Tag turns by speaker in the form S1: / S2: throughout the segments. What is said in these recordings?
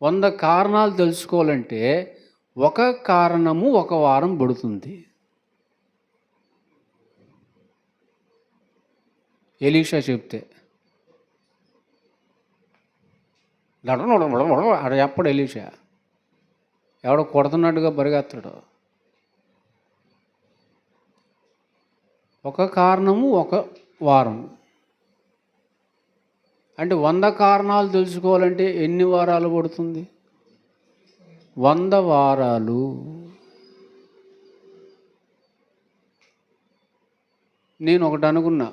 S1: 100 కారణాలు తెలుసుకోవాలంటే ఒక కారణము ఒక వారం పడుతుంది. ఎలీషా చెప్తే అక్కడ చెప్పడు. ఎలీషా ఎవడో కొడుతున్నట్టుగా పరిగెత్తడు. ఒక కారణము ఒక వారం. అంటే 100 కారణాలు తెలుసుకోవాలంటే ఎన్ని వారాలు పడుతుంది? 100 వారాలు. నేను ఒకటి అనుకున్నా,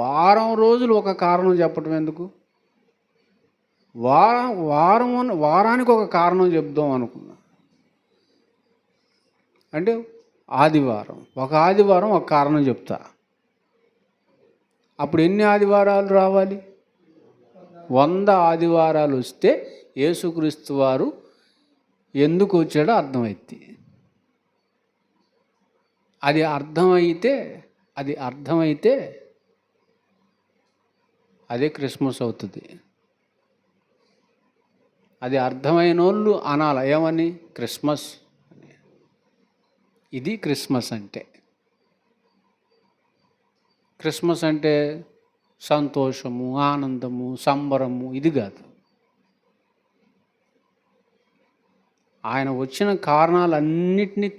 S1: వారం రోజులు ఒక కారణం చెప్పటం ఎందుకు? వారానికి ఒక కారణం చెప్దాం అనుకున్నా. అంటే ఆదివారం, ఒక ఆదివారం ఒక కారణం చెప్తా. అప్పుడు ఎన్ని ఆదివారాలు రావాలి? 100 ఆదివారాలు వస్తే యేసుక్రీస్తు వారు ఎందుకు వచ్చాడో అర్థమైంది. అది అర్థమైతే అదే క్రిస్మస్ అవుతుంది. అది అర్థమైన వాళ్ళు అనాల ఏమని? క్రిస్మస్ అని. ఇది క్రిస్మస్ అంటే. క్రిస్మస్ అంటే సంతోషము, ఆనందము, సంబరము ఇది కాదు. ఆయన వచ్చిన కారణాలన్నిటినీ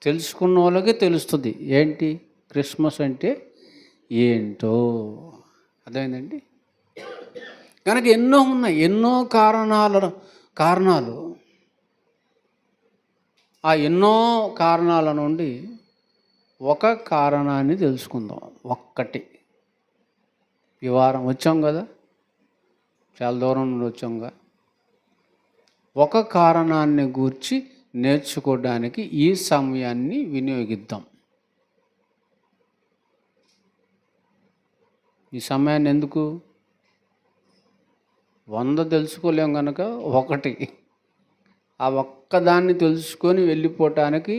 S1: తెలుసుకున్న వాళ్ళకే తెలుస్తుంది ఏంటి క్రిస్మస్ అంటే ఏంటో. అర్థమైందండి? కనుక ఎన్నో ఉన్నాయి, ఎన్నో కారణాలు. ఆ ఎన్నో కారణాల నుండి ఒక కారణాన్ని తెలుసుకుందాం. ఒక్కటి. ఈ వారం వచ్చాం కదా, చాలా దూరం నుండి వచ్చాంగా. ఒక కారణాన్ని గూర్చి నేర్చుకోవడానికి ఈ సమయాన్ని వినియోగిద్దాం. ఈ సమయాన్ని ఎందుకు? 100 తెలుసుకోలేం కనుక ఒకటి, ఆ ఒక్కదాన్ని తెలుసుకొని వెళ్ళిపోవటానికి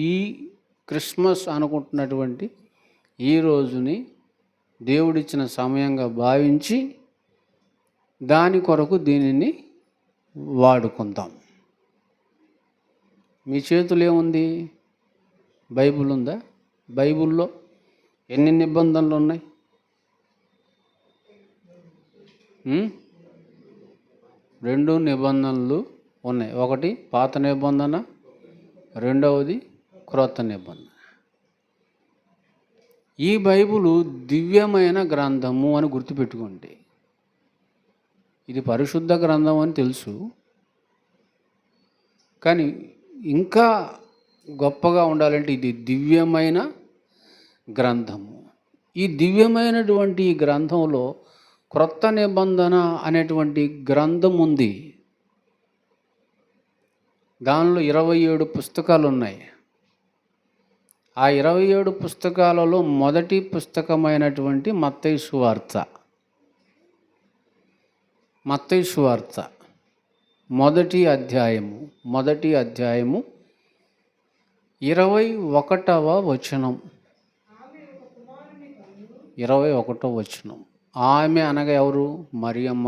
S1: ఈ క్రిస్మస్ అనుకుంటున్నటువంటి ఈ రోజుని దేవుడిచ్చిన సమయంగా భావించి దాని కొరకు దీనిని వాడుకుందాం. మీ చేతులు ఏముంది? బైబిల్ ఉందా? బైబిల్లో ఎన్ని నిబంధనలు ఉన్నాయి? 2 నిబంధనలు ఉన్నాయి. ఒకటి పాత నిబంధన, రెండవది క్రొత్త నిబంధన. ఈ బైబిలు దివ్యమైన గ్రంథము అని గుర్తుపెట్టుకోండి. ఇది పరిశుద్ధ గ్రంథం అని తెలుసు, కానీ ఇంకా గొప్పగా ఉండాలంటే ఇది దివ్యమైన గ్రంథము. ఈ దివ్యమైనటువంటి ఈ గ్రంథంలో క్రొత్త నిబంధన అనేటువంటి గ్రంథం ఉంది. దానిలో 27 పుస్తకాలు ఉన్నాయి. ఆ 27 పుస్తకాలలో మొదటి పుస్తకమైనటువంటి మత్తయి సువార్త మొదటి అధ్యాయము 21వ వచనం. 21వ వచనం. ఆమె అనగా ఎవరు? మరియమ్మ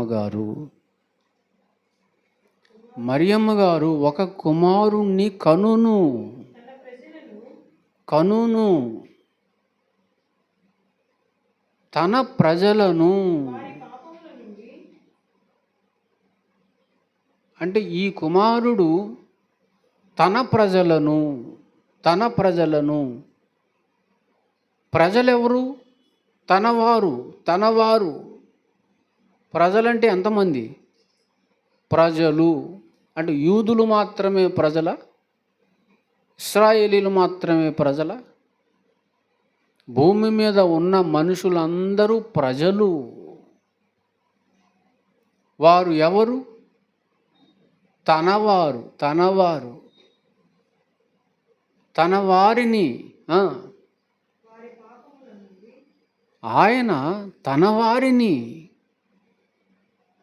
S1: గారు ఒక కుమారుణ్ణి కనును తన ప్రజలను. అంటే ఈ కుమారుడు తన ప్రజలను ప్రజలెవరు? తనవారు. ప్రజలంటే ఎంతమంది? ప్రజలు అంటే యూదులు మాత్రమే ప్రజల? ఇశ్రాయేలీలు మాత్రమే ప్రజల? భూమి మీద ఉన్న మనుషులందరూ ప్రజలు. వారు ఎవరు? తనవారు. తన వారిని ఆయన తన వారిని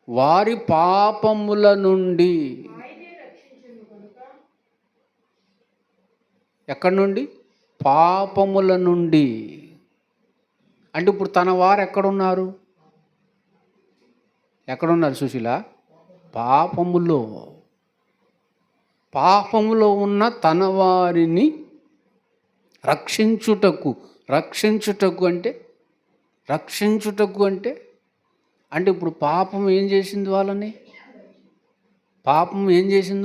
S1: వారి పాపముల నుండి. ఎక్కడి నుండి? పాపముల నుండి. అంటే ఇప్పుడు తన వారు ఎక్కడున్నారు? ఎక్కడున్నారు సుశీల? పాపములో. పాపములో ఉన్న తన వారిని రక్షించుటకు అంటే అంటే ఇప్పుడు పాపం ఏం చేసింది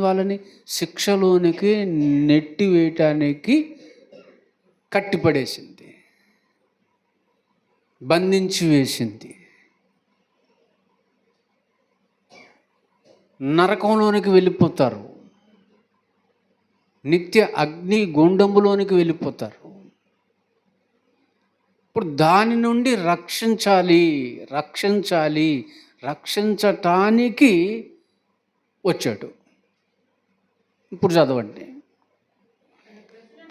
S1: వాళ్ళని? శిక్షలోనికి నెట్టివేయటానికి కట్టిపడేసింది, బంధించి వేసింది, నరకంలోనికి వెళ్ళిపోతారు, నిత్య అగ్ని గుండములోనికి వెళ్ళిపోతారు. ఇప్పుడు దాని నుండి రక్షించటానికి వచ్చాడు. ఇప్పుడు చదవండి.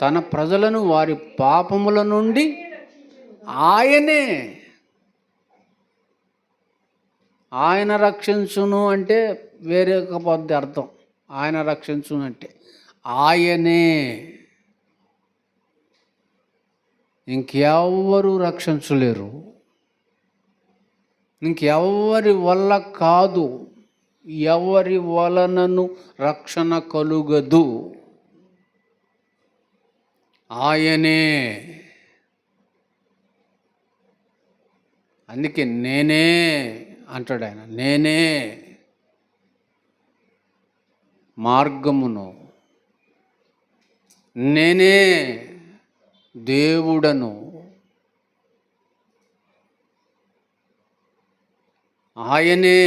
S1: తన ప్రజలను వారి పాపముల నుండి ఆయన రక్షించును అంటే వేరే పద్ధతి అర్థం. ఆయన రక్షించును అంటే ఆయనే, ఇంకెవ్వరూ రక్షించలేరు, ఇంకెవ్వరి వల్ల కాదు, ఎవరి వలనను రక్షణ కలుగదు, ఆయనే. అందుకే నేనే అంటాడు ఆయన. నేనే మార్గమును, నేనే దేవుడను, ఆయనే